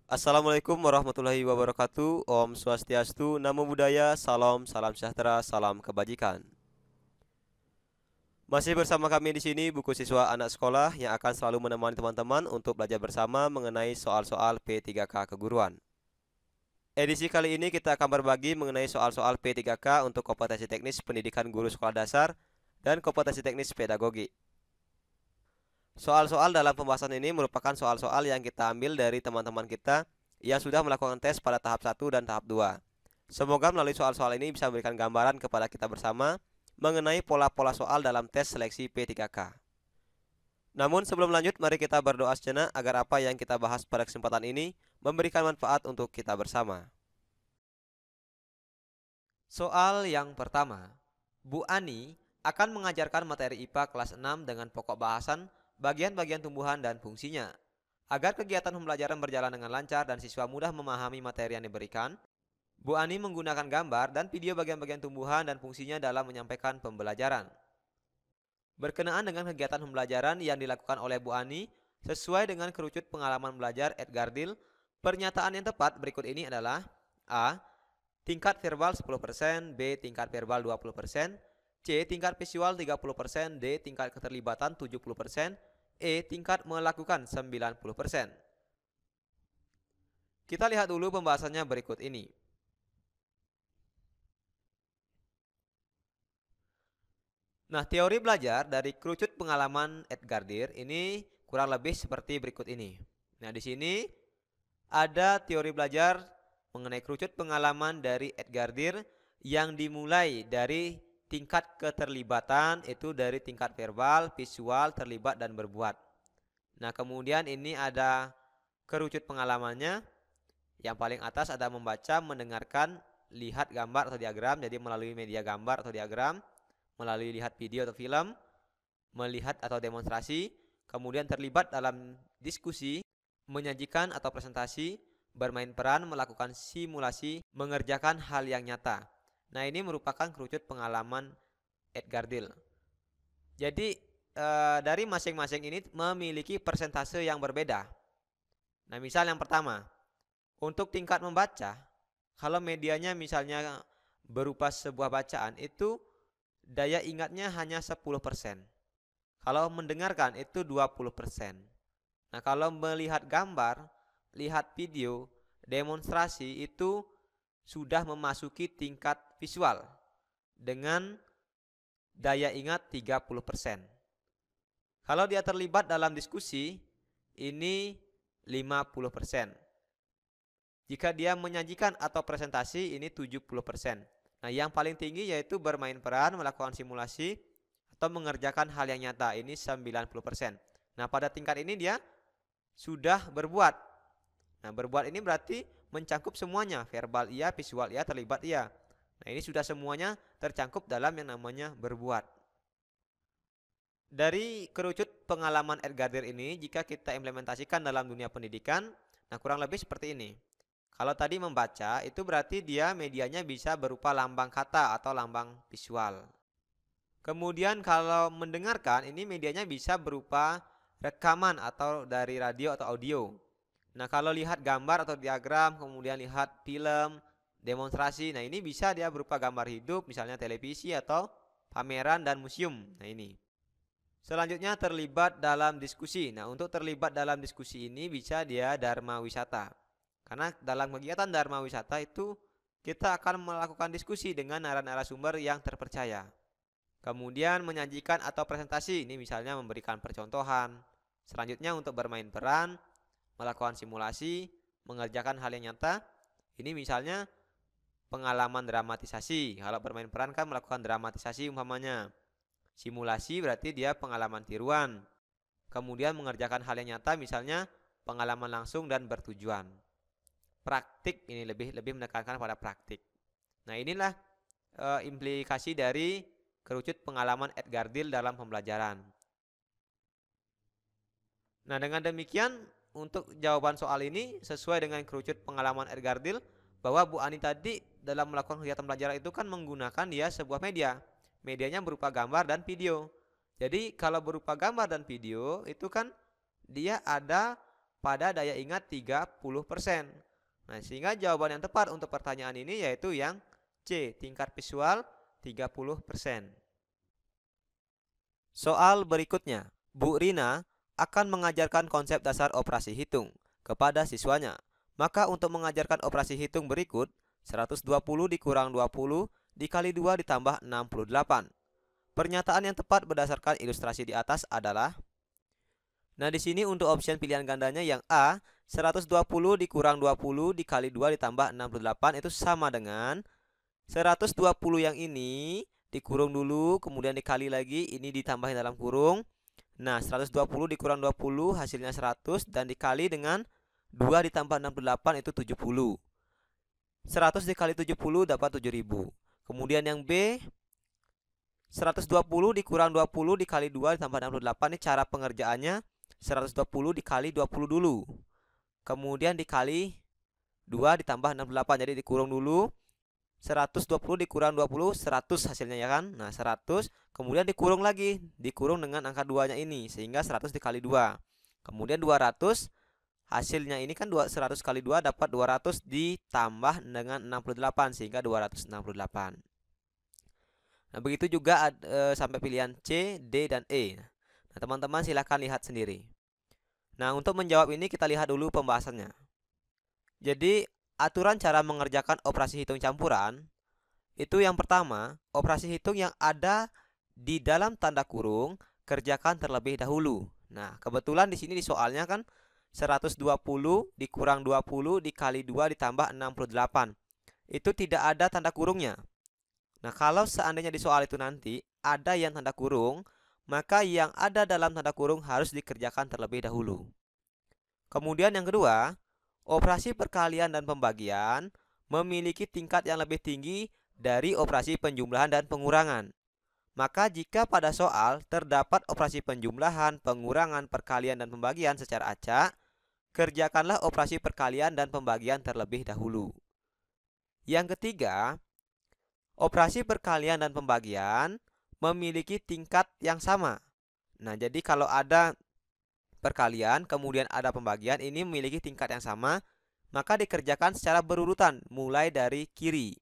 Assalamualaikum warahmatullahi wabarakatuh. Om Swastiastu, Namo Buddhaya, Salam, salam sejahtera, salam kebajikan. Masih bersama kami di sini buku siswa anak sekolah yang akan selalu menemani teman-teman untuk belajar bersama mengenai soal-soal P3K keguruan. Edisi kali ini kita akan berbagi mengenai soal-soal P3K untuk kompetensi teknis pendidikan guru sekolah dasar dan kompetensi teknis pedagogi. Soal-soal dalam pembahasan ini merupakan soal-soal yang kita ambil dari teman-teman kita yang sudah melakukan tes pada tahap 1 dan tahap 2. Semoga melalui soal-soal ini bisa memberikan gambaran kepada kita bersama mengenai pola-pola soal dalam tes seleksi P3K. Namun sebelum lanjut, mari kita berdoa sejenak agar apa yang kita bahas pada kesempatan ini memberikan manfaat untuk kita bersama. Soal yang pertama, Bu Ani akan mengajarkan materi IPA kelas 6 dengan pokok bahasan bagian-bagian tumbuhan dan fungsinya. Agar kegiatan pembelajaran berjalan dengan lancar dan siswa mudah memahami materi yang diberikan, Bu Ani menggunakan gambar dan video bagian-bagian tumbuhan dan fungsinya dalam menyampaikan pembelajaran. Berkenaan dengan kegiatan pembelajaran yang dilakukan oleh Bu Ani, sesuai dengan kerucut pengalaman belajar Edgar Dill, pernyataan yang tepat berikut ini adalah A. Tingkat verbal 10%, B. Tingkat verbal 20%, C. Tingkat visual 30%, D. Tingkat keterlibatan 70%, E. Tingkat melakukan 90%. Kita lihat dulu pembahasannya berikut ini. Nah, teori belajar dari kerucut pengalaman Edgar Dill ini kurang lebih seperti berikut ini. Nah, di sini ada teori belajar mengenai kerucut pengalaman dari Edgar Dill yang dimulai dari tingkat keterlibatan, itu dari tingkat verbal, visual, terlibat, dan berbuat. Nah, kemudian ini ada kerucut pengalamannya. Yang paling atas ada membaca, mendengarkan, lihat gambar atau diagram, jadi melalui media gambar atau diagram, melalui lihat video atau film, melihat atau demonstrasi, kemudian terlibat dalam diskusi, menyajikan atau presentasi, bermain peran, melakukan simulasi, mengerjakan hal yang nyata. Nah, ini merupakan kerucut pengalaman Edgar Dill. Jadi dari masing-masing ini memiliki persentase yang berbeda. Nah, misal yang pertama, untuk tingkat membaca, kalau medianya misalnya berupa sebuah bacaan, itu daya ingatnya hanya 10%. Kalau mendengarkan itu 20%. Nah, kalau melihat gambar, lihat video, demonstrasi itu sudah memasuki tingkat visual dengan daya ingat 30%. Kalau dia terlibat dalam diskusi, ini 50%. Jika dia menyajikan atau presentasi, ini 70%. Nah, yang paling tinggi yaitu bermain peran, melakukan simulasi, atau mengerjakan hal yang nyata, ini 90%. Nah, pada tingkat ini dia sudah berbuat. Nah, berbuat ini berarti mencangkup semuanya, verbal iya, visual iya, terlibat iya. Nah, ini sudah semuanya tercangkup dalam yang namanya berbuat. Dari kerucut pengalaman Edgar Dill ini, jika kita implementasikan dalam dunia pendidikan, nah kurang lebih seperti ini. Kalau tadi membaca, itu berarti dia medianya bisa berupa lambang kata atau lambang visual. Kemudian kalau mendengarkan, ini medianya bisa berupa rekaman atau dari radio atau audio. Nah, kalau lihat gambar atau diagram, kemudian lihat film, demonstrasi, nah ini bisa dia berupa gambar hidup, misalnya televisi atau pameran dan museum. Nah, ini. Selanjutnya terlibat dalam diskusi. Nah, untuk terlibat dalam diskusi ini bisa dia dharma wisata. Karena dalam kegiatan dharma wisata itu kita akan melakukan diskusi dengan narasumber yang terpercaya. Kemudian menyajikan atau presentasi, ini misalnya memberikan percontohan. Selanjutnya untuk bermain peran, melakukan simulasi, mengerjakan hal yang nyata. Ini misalnya pengalaman dramatisasi. Kalau bermain peran kan melakukan dramatisasi umpamanya. Simulasi berarti dia pengalaman tiruan. Kemudian mengerjakan hal yang nyata misalnya pengalaman langsung dan bertujuan. Praktik ini lebih menekankan pada praktik. Nah, inilah implikasi dari kerucut pengalaman Edgar Dill dalam pembelajaran. Nah, dengan demikian untuk jawaban soal ini sesuai dengan kerucut pengalaman Edgar Dill, bahwa Bu Ani tadi dalam melakukan kegiatan pembelajaran itu kan menggunakan dia sebuah media. Medianya berupa gambar dan video. Jadi kalau berupa gambar dan video itu kan dia ada pada daya ingat 30%. Nah, sehingga jawaban yang tepat untuk pertanyaan ini yaitu yang C, tingkat visual 30%. Soal berikutnya, Bu Rina akan mengajarkan konsep dasar operasi hitung kepada siswanya. Maka untuk mengajarkan operasi hitung berikut, 120 dikurang 20 dikali 2 ditambah 68. Pernyataan yang tepat berdasarkan ilustrasi di atas adalah, nah di sini untuk option pilihan gandanya yang A, 120 dikurang 20 dikali 2 ditambah 68 itu sama dengan 120 yang ini dikurung dulu, kemudian dikali lagi, ini ditambahin dalam kurung. Nah, 120 dikurang 20 hasilnya 100 dan dikali dengan 2 ditambah 68 itu 70. 100 dikali 70 dapat 7000. Kemudian yang B, 120 dikurang 20 dikali 2 ditambah 68, ini cara pengerjaannya 120 dikali 20 dulu. Kemudian dikali 2 ditambah 68, jadi dikurung dulu. 120 dikurang 20, 100 hasilnya ya kan. Nah 100, kemudian dikurung lagi, dikurung dengan angka 2 nya ini, sehingga 100 dikali 2. Kemudian 200, hasilnya ini kan 100 kali 2 dapat 200 ditambah dengan 68, sehingga 268. Nah begitu juga sampai pilihan C, D, dan E. Nah teman-teman silahkan lihat sendiri. Nah untuk menjawab ini kita lihat dulu pembahasannya. Jadi aturan cara mengerjakan operasi hitung campuran itu yang pertama, operasi hitung yang ada di dalam tanda kurung kerjakan terlebih dahulu. Nah, kebetulan di sini di soalnya kan 120 dikurang 20 dikali 2 ditambah 68. Itu tidak ada tanda kurungnya. Nah, kalau seandainya di soal itu nanti ada yang tanda kurung, maka yang ada dalam tanda kurung harus dikerjakan terlebih dahulu. Kemudian yang kedua, operasi perkalian dan pembagian memiliki tingkat yang lebih tinggi dari operasi penjumlahan dan pengurangan. Maka jika pada soal terdapat operasi penjumlahan, pengurangan, perkalian, dan pembagian secara acak, kerjakanlah operasi perkalian dan pembagian terlebih dahulu. Yang ketiga, operasi perkalian dan pembagian memiliki tingkat yang sama. Nah, jadi kalau ada perkalian, kemudian ada pembagian, ini memiliki tingkat yang sama, maka dikerjakan secara berurutan, mulai dari kiri.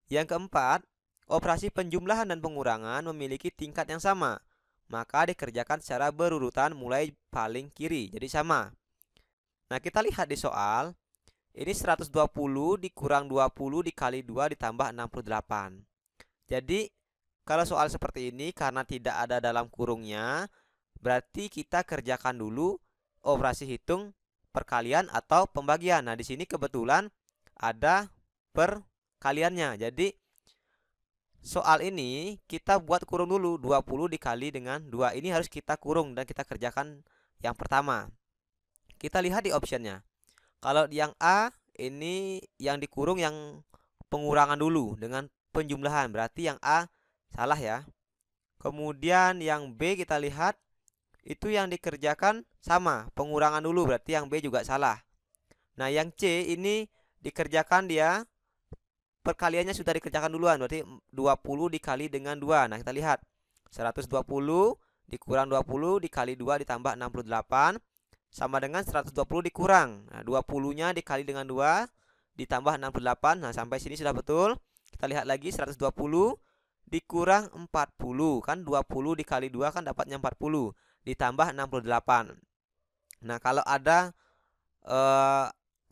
Yang keempat, operasi penjumlahan dan pengurangan memiliki tingkat yang sama, maka dikerjakan secara berurutan, mulai paling kiri, jadi sama. Nah, kita lihat di soal, ini 120 dikurang 20 dikali 2 ditambah 68. Jadi, kalau soal seperti ini, karena tidak ada dalam kurungnya, berarti kita kerjakan dulu operasi hitung perkalian atau pembagian. Nah, di sini kebetulan ada perkaliannya. Jadi soal ini kita buat kurung dulu, 20 dikali dengan 2. Ini harus kita kurung dan kita kerjakan yang pertama. Kita lihat di optionnya. Kalau yang A, ini yang dikurung yang pengurangan dulu dengan penjumlahan. Berarti yang A salah ya. Kemudian yang B kita lihat itu yang dikerjakan sama, pengurangan dulu, berarti yang B juga salah. Nah, yang C ini dikerjakan dia perkaliannya sudah dikerjakan duluan, berarti 20 dikali dengan 2. Nah, kita lihat 120 dikurang 20 dikali 2 ditambah 68 sama dengan 120 dikurang. Nah, 20-nya dikali dengan 2 ditambah 68. Nah, sampai sini sudah betul. Kita lihat lagi 120 dikurang 40, kan 20 dikali 2 kan dapatnya 40 ditambah 68. Nah, kalau ada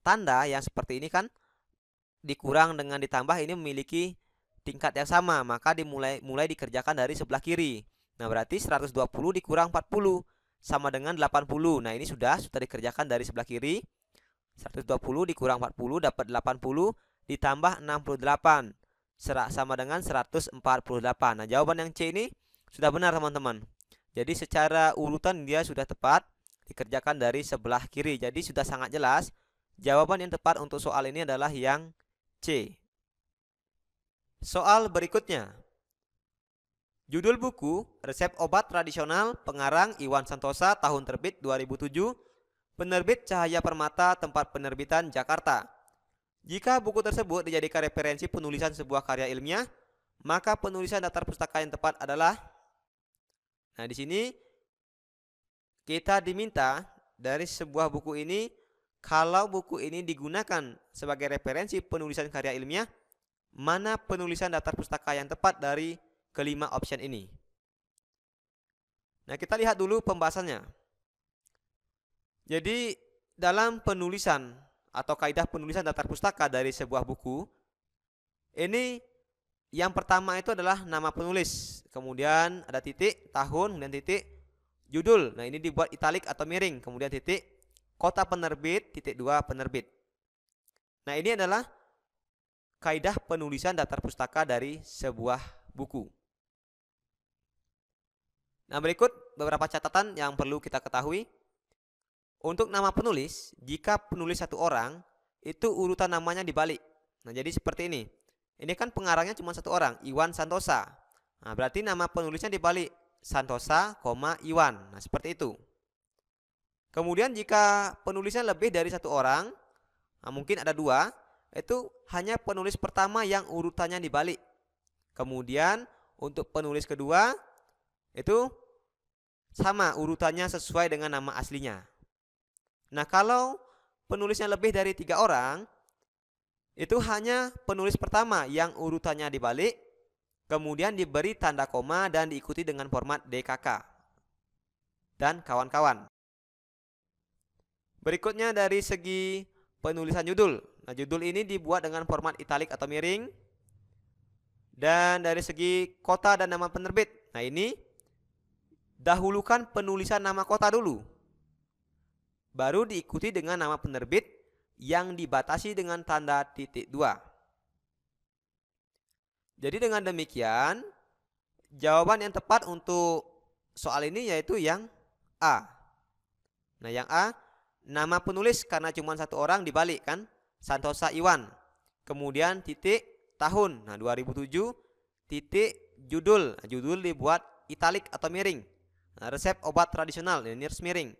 tanda yang seperti ini kan dikurang dengan ditambah ini memiliki tingkat yang sama, maka mulai dikerjakan dari sebelah kiri. Nah, berarti 120 dikurang 40 sama dengan 80. Nah, ini sudah dikerjakan dari sebelah kiri. 120 dikurang 40 dapat 80 ditambah 68 sama dengan 148. Nah, jawaban yang C ini sudah benar teman-teman. Jadi secara urutan dia sudah tepat, dikerjakan dari sebelah kiri. Jadi sudah sangat jelas, jawaban yang tepat untuk soal ini adalah yang C. Soal berikutnya. Judul buku, Resep Obat Tradisional, pengarang Iwan Santosa, tahun terbit 2007, penerbit Cahaya Permata, tempat penerbitan Jakarta. Jika buku tersebut dijadikan referensi penulisan sebuah karya ilmiah, maka penulisan daftar pustaka yang tepat adalah. Nah, di sini kita diminta dari sebuah buku ini, kalau buku ini digunakan sebagai referensi penulisan karya ilmiah, mana penulisan daftar pustaka yang tepat dari kelima option ini? Nah, kita lihat dulu pembahasannya. Jadi, dalam penulisan atau kaidah penulisan daftar pustaka dari sebuah buku, ini yang pertama itu adalah nama penulis, kemudian ada titik, tahun, kemudian titik, judul. Nah, ini dibuat italik atau miring, kemudian titik, kota penerbit, titik 2 penerbit. Nah, ini adalah kaidah penulisan daftar pustaka dari sebuah buku. Nah, berikut beberapa catatan yang perlu kita ketahui. Untuk nama penulis, jika penulis satu orang, itu urutan namanya dibalik. Nah, jadi seperti ini. Ini kan pengarangnya cuma satu orang, Iwan Santosa. Nah, berarti nama penulisnya dibalik, Santosa, Iwan. Nah, seperti itu. Kemudian jika penulisnya lebih dari satu orang, nah mungkin ada dua, itu hanya penulis pertama yang urutannya dibalik. Kemudian untuk penulis kedua, itu sama urutannya sesuai dengan nama aslinya. Nah, kalau penulisnya lebih dari 3 orang, itu hanya penulis pertama yang urutannya dibalik, kemudian diberi tanda koma dan diikuti dengan format DKK dan kawan-kawan. Berikutnya dari segi penulisan judul. Nah, judul ini dibuat dengan format italik atau miring. Dan dari segi kota dan nama penerbit. Nah, ini dahulukan penulisan nama kota dulu, baru diikuti dengan nama penerbit yang dibatasi dengan tanda titik 2. Jadi dengan demikian, jawaban yang tepat untuk soal ini yaitu yang A. Nah, yang A, nama penulis karena cuma satu orang dibalik kan, Santosa Iwan. Kemudian titik tahun, nah 2007, titik judul, nah, judul dibuat italik atau miring. Nah, resep obat tradisional, ini harus miring.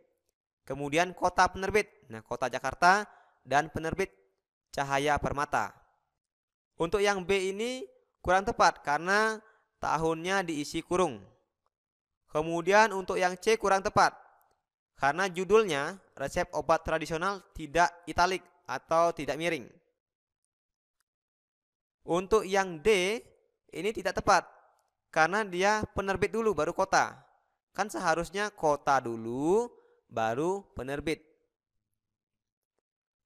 Kemudian kota penerbit, nah kota Jakarta, dan penerbit Cahaya Permata. Untuk yang B ini kurang tepat karena tahunnya diisi kurung. Kemudian untuk yang C kurang tepat karena judulnya resep obat tradisional tidak italik atau tidak miring. Untuk yang D ini tidak tepat karena dia penerbit dulu baru kota. Kan seharusnya kota dulu baru penerbit.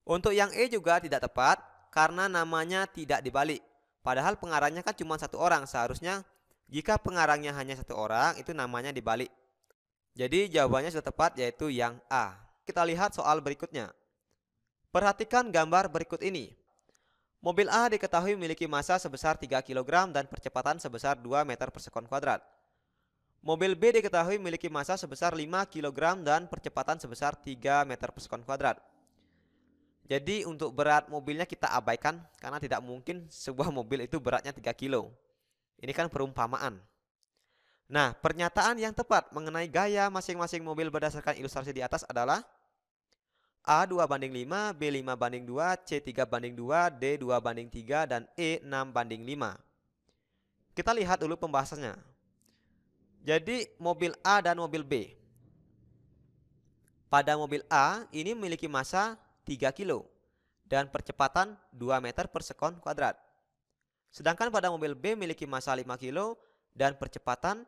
Untuk yang E juga tidak tepat karena namanya tidak dibalik. Padahal pengarangnya kan cuma satu orang. Seharusnya jika pengarangnya hanya satu orang itu namanya dibalik. Jadi jawabannya sudah tepat yaitu yang A. Kita lihat soal berikutnya. Perhatikan gambar berikut ini. Mobil A diketahui memiliki massa sebesar 3 kg dan percepatan sebesar 2 meter per sekon kuadrat. Mobil B diketahui memiliki massa sebesar 5 kg dan percepatan sebesar 3 meter per sekon kuadrat. Jadi untuk berat mobilnya kita abaikan karena tidak mungkin sebuah mobil itu beratnya 3 kg. Ini kan perumpamaan. Nah, pernyataan yang tepat mengenai gaya masing-masing mobil berdasarkan ilustrasi di atas adalah A 2:5, B 5:2, C 3:2, D 2:3, dan E 6:5. Kita lihat dulu pembahasannya. Jadi mobil A dan mobil B. Pada mobil A ini memiliki massa 3 kg dan percepatan 2 meter per sekon kuadrat. Sedangkan pada mobil B memiliki massa 5 kg dan percepatan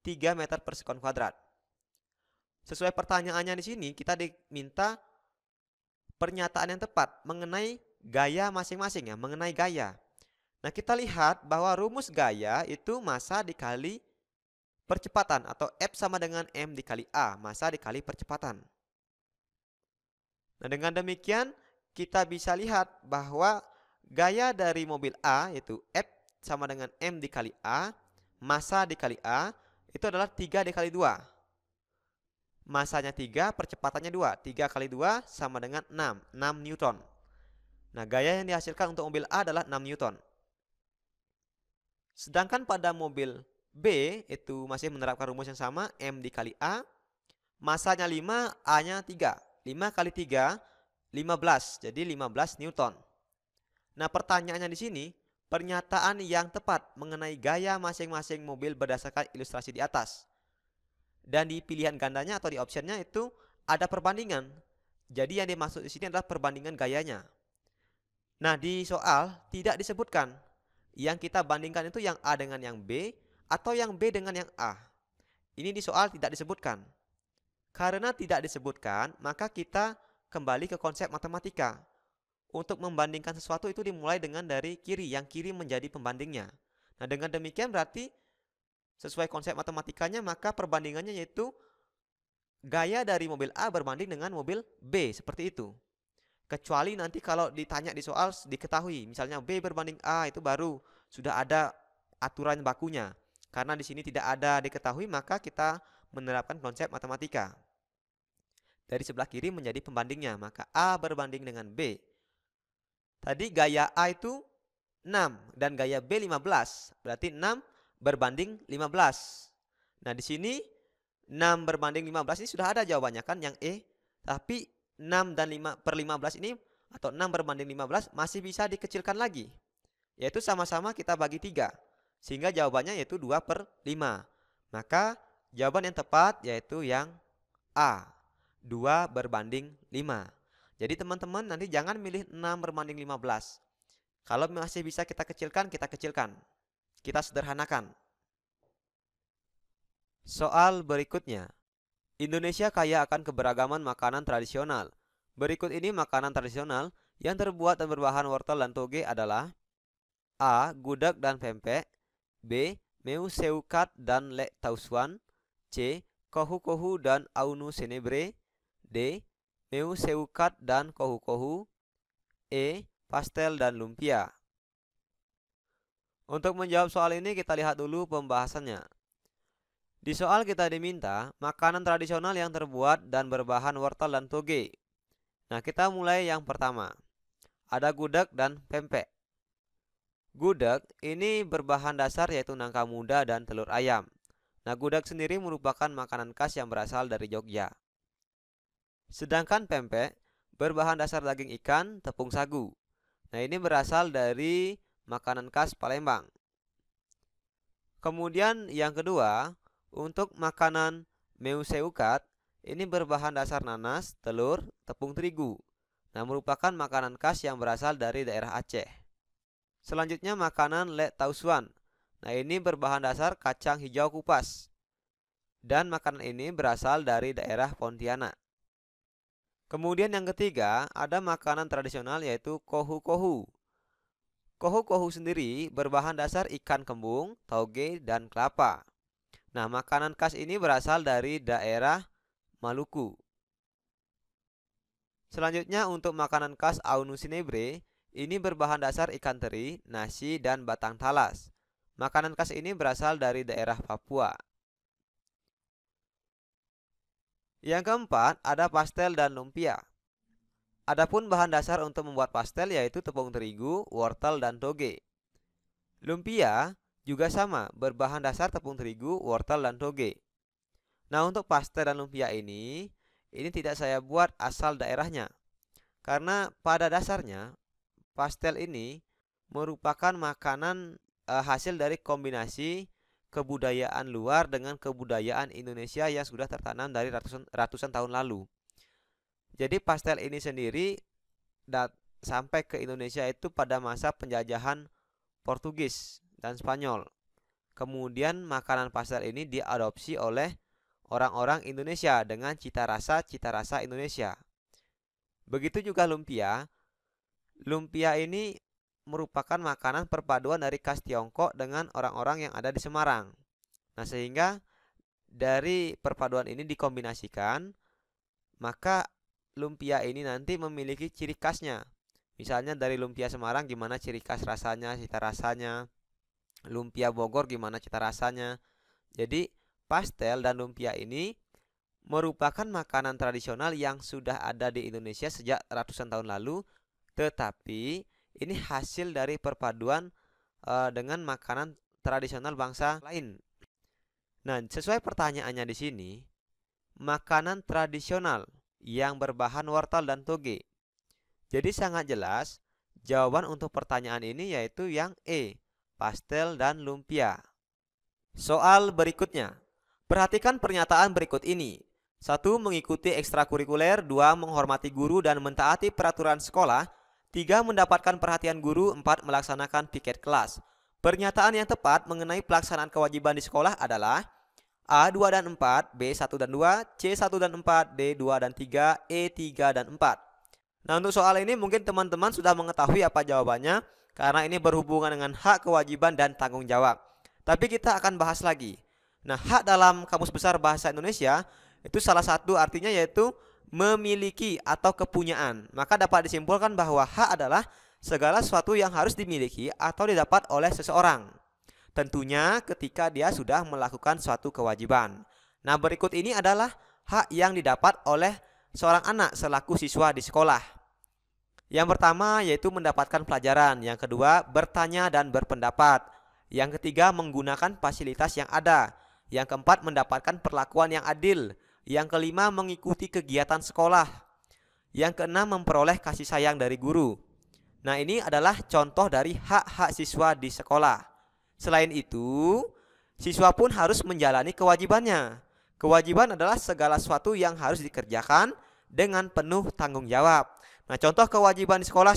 3 meter per sekon kuadrat. Sesuai pertanyaannya di sini kita diminta pernyataan yang tepat mengenai gaya masing-masing ya, mengenai gaya. Nah, kita lihat bahwa rumus gaya itu massa dikali percepatan atau F sama dengan M dikali A, massa dikali percepatan. Nah, dengan demikian kita bisa lihat bahwa gaya dari mobil A yaitu F sama dengan M dikali A, massa dikali A, itu adalah 3 dikali 2. Massanya 3, percepatannya 2. 3 kali 2 sama dengan 6 Newton. Nah, gaya yang dihasilkan untuk mobil A adalah 6 Newton. Sedangkan pada mobil B itu masih menerapkan rumus yang sama, M dikali A, massanya 5, A-nya 3. 5 kali 3, 15, jadi 15 Newton. Nah, pertanyaannya di sini, pernyataan yang tepat mengenai gaya masing-masing mobil berdasarkan ilustrasi di atas. Dan di pilihan gandanya atau di optionnya itu ada perbandingan. Jadi yang dimaksud di sini adalah perbandingan gayanya. Nah, di soal tidak disebutkan. Yang kita bandingkan itu yang A dengan yang B atau yang B dengan yang A. Ini di soal tidak disebutkan. Karena tidak disebutkan, maka kita kembali ke konsep matematika. Untuk membandingkan sesuatu itu dimulai dengan dari kiri, yang kiri menjadi pembandingnya. Nah, dengan demikian berarti sesuai konsep matematikanya, maka perbandingannya yaitu gaya dari mobil A berbanding dengan mobil B, seperti itu. Kecuali nanti kalau ditanya di soal diketahui, misalnya B berbanding A, itu baru sudah ada aturan bakunya. Karena di sini tidak ada diketahui, maka kita menerapkan konsep matematika. Dari sebelah kiri menjadi pembandingnya, maka A berbanding dengan B. Tadi gaya A itu 6 dan gaya B 15, berarti 6 berbanding 15. Nah, di sini 6 berbanding 15 ini sudah ada jawabannya kan, yang E. Tapi 6 dan 5/15 ini atau 6 berbanding 15 masih bisa dikecilkan lagi. Yaitu sama-sama kita bagi 3. Sehingga jawabannya yaitu 2/5. Maka jawaban yang tepat yaitu yang A, 2 berbanding 5. Jadi teman-teman nanti jangan milih 6 berbanding 15. Kalau masih bisa kita kecilkan, kita kecilkan. Kita sederhanakan. Soal berikutnya. Indonesia kaya akan keberagaman makanan tradisional. Berikut ini makanan tradisional yang terbuat dan berbahan wortel dan toge adalah A. Gudeg dan pempek, B. Meu seukat dan lek tausuan, C. Kohu-kohu dan aunu senebre, D. Meu seukat dan kohu-kohu, E. Pastel dan lumpia. Untuk menjawab soal ini kita lihat dulu pembahasannya. Di soal kita diminta makanan tradisional yang terbuat dan berbahan wortel dan toge. Nah, kita mulai yang pertama. Ada gudeg dan pempek. Gudeg ini berbahan dasar yaitu nangka muda dan telur ayam. Nah, gudeg sendiri merupakan makanan khas yang berasal dari Jogja. Sedangkan pempek berbahan dasar daging ikan, tepung sagu. Nah, ini berasal dari makanan khas Palembang. Kemudian yang kedua, untuk makanan meu seukat, ini berbahan dasar nanas, telur, tepung terigu. Nah, merupakan makanan khas yang berasal dari daerah Aceh. Selanjutnya makanan lek tausuan. Nah, ini berbahan dasar kacang hijau kupas. Dan makanan ini berasal dari daerah Pontianak. Kemudian yang ketiga, ada makanan tradisional yaitu kohu-kohu. Kohu-kohu sendiri berbahan dasar ikan kembung, tauge, dan kelapa. Nah, makanan khas ini berasal dari daerah Maluku. Selanjutnya untuk makanan khas Aunu Sinebre, ini berbahan dasar ikan teri, nasi, dan batang talas. Makanan khas ini berasal dari daerah Papua. Yang keempat, ada pastel dan lumpia. Adapun bahan dasar untuk membuat pastel yaitu tepung terigu, wortel, dan toge. Lumpia juga sama, berbahan dasar tepung terigu, wortel, dan toge. Nah, untuk pastel dan lumpia ini tidak saya buat asal daerahnya. Karena pada dasarnya pastel ini merupakan makanan hasil dari kombinasi kebudayaan luar dengan kebudayaan Indonesia yang sudah tertanam dari ratusan tahun lalu. Jadi pastel ini sendiri sampai ke Indonesia itu pada masa penjajahan Portugis dan Spanyol. Kemudian makanan pastel ini diadopsi oleh orang-orang Indonesia dengan cita rasa Indonesia. Begitu juga lumpia. Lumpia ini merupakan makanan perpaduan dari khas Tiongkok dengan orang-orang yang ada di Semarang. Nah, sehingga dari perpaduan ini dikombinasikan, maka lumpia ini nanti memiliki ciri khasnya. Misalnya dari lumpia Semarang gimana ciri khas rasanya, cita rasanya. Lumpia Bogor gimana cita rasanya. Jadi pastel dan lumpia ini merupakan makanan tradisional yang sudah ada di Indonesia sejak ratusan tahun lalu, tetapi ini hasil dari perpaduan dengan makanan tradisional bangsa lain. Nah, sesuai pertanyaannya di sini, makanan tradisional yang berbahan wortel dan toge. Jadi sangat jelas jawaban untuk pertanyaan ini yaitu yang E, pastel dan lumpia. Soal berikutnya. Perhatikan pernyataan berikut ini. 1. Mengikuti ekstrakurikuler. 2. Menghormati guru dan mentaati peraturan sekolah. 3. Mendapatkan perhatian guru. 4. Melaksanakan piket kelas. Pernyataan yang tepat mengenai pelaksanaan kewajiban di sekolah adalah A. 2 dan 4, B. 1 dan 2, C. 1 dan 4, D. 2 dan 3, E. 3 dan 4. Nah, untuk soal ini mungkin teman-teman sudah mengetahui apa jawabannya, karena ini berhubungan dengan hak, kewajiban, dan tanggung jawab. Tapi kita akan bahas lagi. Nah, hak dalam Kamus Besar Bahasa Indonesia itu salah satu artinya yaitu memiliki atau kepunyaan. Maka dapat disimpulkan bahwa hak adalah segala sesuatu yang harus dimiliki atau didapat oleh seseorang. Tentunya ketika dia sudah melakukan suatu kewajiban. Nah, berikut ini adalah hak yang didapat oleh seorang anak selaku siswa di sekolah. Yang pertama yaitu mendapatkan pelajaran. Yang kedua, bertanya dan berpendapat. Yang ketiga, menggunakan fasilitas yang ada. Yang keempat, mendapatkan perlakuan yang adil. Yang kelima, mengikuti kegiatan sekolah. Yang keenam, memperoleh kasih sayang dari guru. Nah, ini adalah contoh dari hak-hak siswa di sekolah. Selain itu, siswa pun harus menjalani kewajibannya. Kewajiban adalah segala sesuatu yang harus dikerjakan dengan penuh tanggung jawab. Nah, contoh kewajiban di sekolah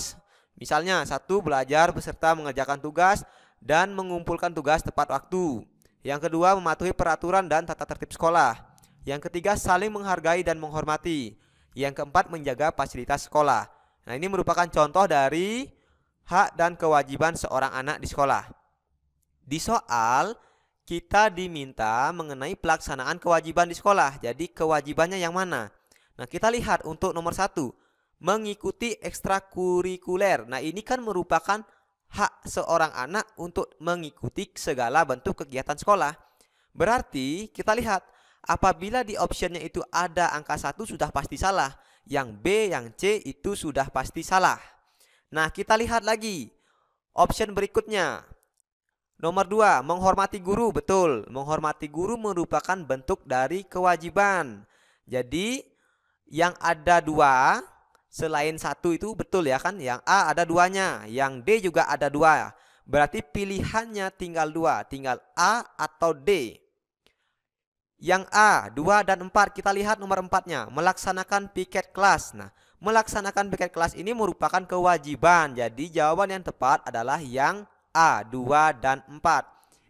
misalnya 1. Belajar beserta mengerjakan tugas dan mengumpulkan tugas tepat waktu. Yang kedua, mematuhi peraturan dan tata tertib sekolah. Yang ketiga, saling menghargai dan menghormati. Yang keempat, menjaga fasilitas sekolah. Nah, ini merupakan contoh dari hak dan kewajiban seorang anak di sekolah. Di soal, kita diminta mengenai pelaksanaan kewajiban di sekolah. Jadi, kewajibannya yang mana? Nah, kita lihat untuk nomor 1, mengikuti ekstrakurikuler. Nah, ini kan merupakan hak seorang anak untuk mengikuti segala bentuk kegiatan sekolah. Berarti kita lihat, apabila di optionnya itu ada angka 1 sudah pasti salah. Yang B, yang C itu sudah pasti salah. Nah, kita lihat lagi option berikutnya. Nomor 2, menghormati guru. Betul, menghormati guru merupakan bentuk dari kewajiban. Jadi yang ada 2 selain 1 itu betul ya kan. Yang A ada 2-nya, yang D juga ada 2. Berarti pilihannya tinggal 2, tinggal A atau D. Yang A, 2 dan 4, kita lihat nomor 4-nya, melaksanakan piket kelas. Nah, melaksanakan piket kelas ini merupakan kewajiban. Jadi jawaban yang tepat adalah yang A, 2 dan 4.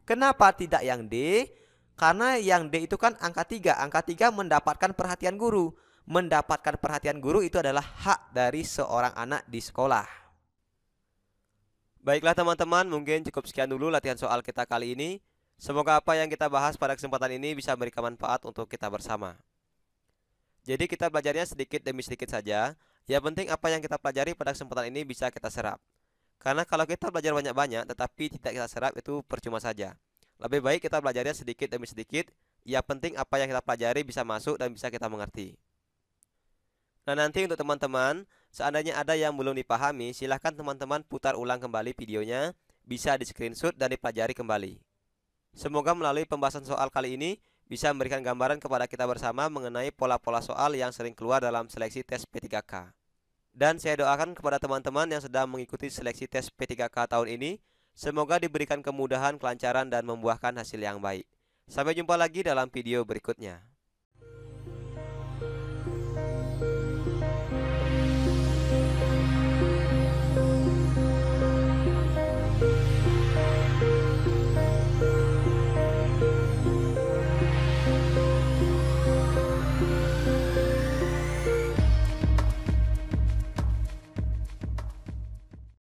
Kenapa tidak yang D? Karena yang D itu kan angka 3. Angka 3 mendapatkan perhatian guru. Mendapatkan perhatian guru itu adalah hak dari seorang anak di sekolah. Baiklah teman-teman, mungkin cukup sekian dulu latihan soal kita kali ini. Semoga apa yang kita bahas pada kesempatan ini bisa memberikan manfaat untuk kita bersama. Jadi kita belajarnya sedikit demi sedikit saja. Yang penting apa yang kita pelajari pada kesempatan ini bisa kita serap. Karena kalau kita belajar banyak-banyak tetapi tidak kita serap itu percuma saja. Lebih baik kita belajarnya sedikit demi sedikit. Yang penting apa yang kita pelajari bisa masuk dan bisa kita mengerti. Nah, nanti untuk teman-teman, seandainya ada yang belum dipahami, silahkan teman-teman putar ulang kembali videonya. Bisa di screenshot dan dipelajari kembali. Semoga melalui pembahasan soal kali ini bisa memberikan gambaran kepada kita bersama mengenai pola-pola soal yang sering keluar dalam seleksi tes P3K. Dan saya doakan kepada teman-teman yang sedang mengikuti seleksi tes P3K tahun ini, semoga diberikan kemudahan, kelancaran, dan membuahkan hasil yang baik. Sampai jumpa lagi dalam video berikutnya.